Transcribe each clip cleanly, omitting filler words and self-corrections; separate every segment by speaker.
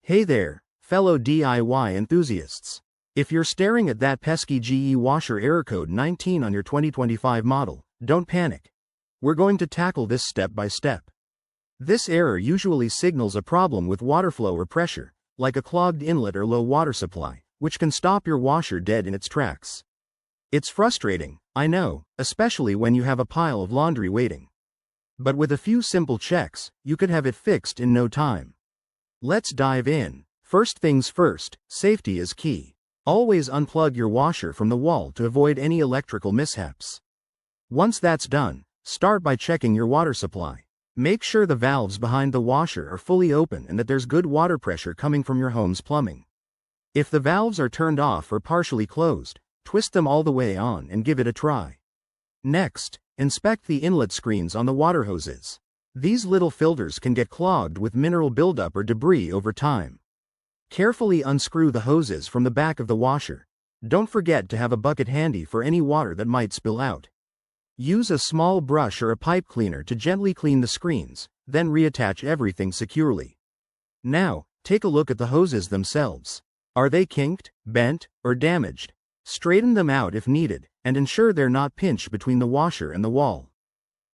Speaker 1: Hey there, fellow DIY enthusiasts. If you're staring at that pesky GE washer error code 19 on your 2025 model, don't panic. We're going to tackle this step by step. This error usually signals a problem with water flow or pressure, like a clogged inlet or low water supply, which can stop your washer dead in its tracks. It's frustrating, I know, especially when you have a pile of laundry waiting. But with a few simple checks, you could have it fixed in no time. Let's dive in. First things first, safety is key. Always unplug your washer from the wall to avoid any electrical mishaps. Once that's done, start by checking your water supply. Make sure the valves behind the washer are fully open and that there's good water pressure coming from your home's plumbing. If the valves are turned off or partially closed, twist them all the way on and give it a try. Next, inspect the inlet screens on the water hoses. These little filters can get clogged with mineral buildup or debris over time. Carefully unscrew the hoses from the back of the washer. Don't forget to have a bucket handy for any water that might spill out. Use a small brush or a pipe cleaner to gently clean the screens, then reattach everything securely. Now, take a look at the hoses themselves. Are they kinked, bent, or damaged? Straighten them out if needed, and ensure they're not pinched between the washer and the wall.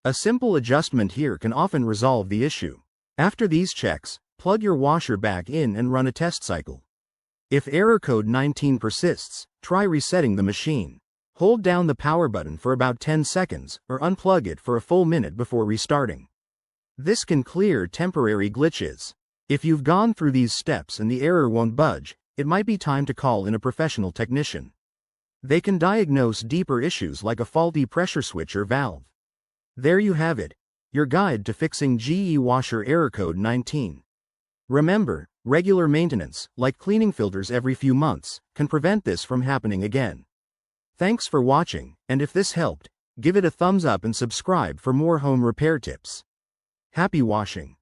Speaker 1: A simple adjustment here can often resolve the issue. After these checks, plug your washer back in and run a test cycle. If error code 19 persists, try resetting the machine. Hold down the power button for about 10 seconds or unplug it for a full minute before restarting. This can clear temporary glitches. If you've gone through these steps and the error won't budge, it might be time to call in a professional technician. They can diagnose deeper issues like a faulty pressure switch or valve. There you have it, your guide to fixing GE washer error code 19. Remember, regular maintenance, like cleaning filters every few months, can prevent this from happening again. Thanks for watching, and if this helped, give it a thumbs up and subscribe for more home repair tips. Happy washing!